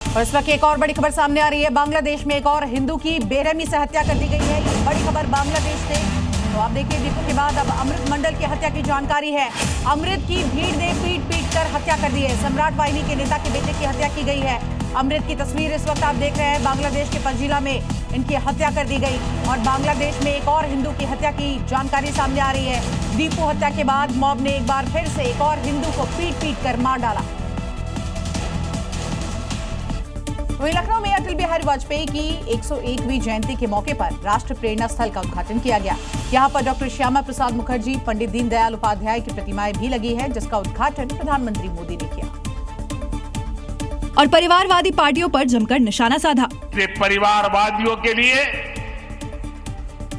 और इस वक्त एक और बड़ी खबर सामने आ रही है। बांग्लादेश में एक और हिंदू की बेरहमी से हत्या कर दी गई है। ये बड़ी खबर बांग्लादेश से। तो आप देखिए, दीपू के बाद अब अमृत मंडल की हत्या की जानकारी है। अमृत की भीड़ ने पीट कर हत्या कर दी है। सम्राट वाहिनी के नेता के बेटे की हत्या की गई है। अमृत की तस्वीर इस वक्त आप देख रहे हैं। बांग्लादेश के पंजीला में इनकी हत्या कर दी गई और बांग्लादेश में एक और हिंदू की हत्या की जानकारी सामने आ रही है। दीपू हत्या के बाद मॉब ने एक बार फिर से एक और हिंदू को पीट कर मार डाला। वहीं लखनऊ में अटल बिहारी वाजपेयी की 101वीं जयंती के मौके पर राष्ट्र प्रेरणा स्थल का उद्घाटन किया गया। यहां पर डॉक्टर श्यामा प्रसाद मुखर्जी, पंडित दीनदयाल उपाध्याय की प्रतिमाएं भी लगी है, जिसका उद्घाटन प्रधानमंत्री मोदी ने किया। और परिवारवादी पार्टियों पर जमकर निशाना साधा। परिवारवादियों के लिए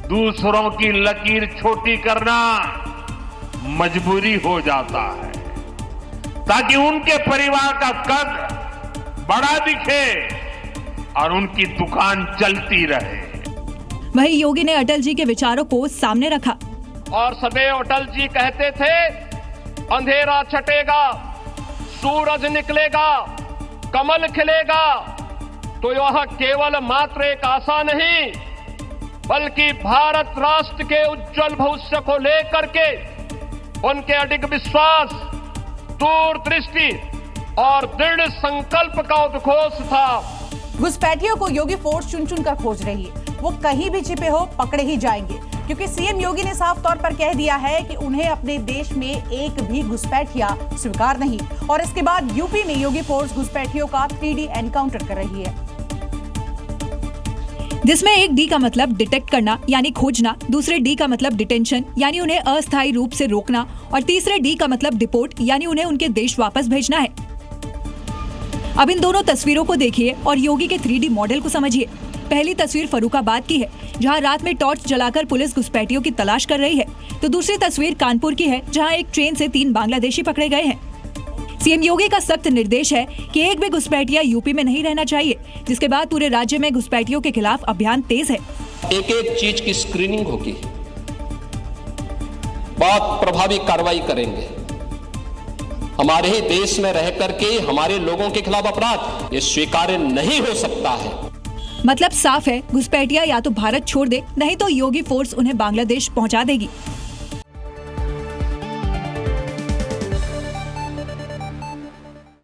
दूसरों की लकीर छोटी करना मजबूरी हो जाता है, ताकि उनके परिवार का कद बड़ा दिखे और उनकी दुकान चलती रहे। वहीं योगी ने अटल जी के विचारों को सामने रखा और सदैव अटल जी कहते थे, अंधेरा छटेगा, सूरज निकलेगा, कमल खिलेगा, तो यह केवल मात्र एक आशा नहीं, बल्कि भारत राष्ट्र के उज्जवल भविष्य को लेकर के उनके अडिग विश्वास, दूरदृष्टि और दृढ़ संकल्प का उद्घोष था। घुसपैठियों को योगी फोर्स चुन कर खोज रही है। वो कहीं भी छिपे हो पकड़े ही जाएंगे, क्योंकि सीएम योगी ने साफ तौर पर कह दिया है कि उन्हें अपने देश में एक भी घुसपैठिया स्वीकार नहीं। और इसके बाद यूपी में योगी फोर्स घुसपैठियों का 3D एनकाउंटर कर रही है, जिसमें एक डी का मतलब डिटेक्ट करना यानी खोजना, दूसरे डी का मतलब डिटेंशन यानी उन्हें अस्थायी रूप से रोकना और तीसरे डी का मतलब डिपोर्ट यानी उन्हें उनके देश वापस भेजना है। अब इन दोनों तस्वीरों को देखिए और योगी के 3D मॉडल को समझिए। पहली तस्वीर फर्रुखाबाद की है, जहां रात में टॉर्च जलाकर पुलिस घुसपैठियों की तलाश कर रही है, तो दूसरी तस्वीर कानपुर की है, जहां एक ट्रेन से 3 बांग्लादेशी पकड़े गए हैं। सीएम योगी का सख्त निर्देश है कि एक भी घुसपैठिया यूपी में नहीं रहना चाहिए, जिसके बाद पूरे राज्य में घुसपैठियों के खिलाफ अभियान तेज है। एक एक चीज की स्क्रीनिंग होगी, बहुत प्रभावी कार्रवाई करेंगे। हमारे ही देश में रह करके हमारे लोगों के खिलाफ अपराध ये स्वीकार्य नहीं हो सकता है। मतलब साफ है, घुसपैठिया या तो भारत छोड़ दे, नहीं तो योगी फोर्स उन्हें बांग्लादेश पहुंचा देगी।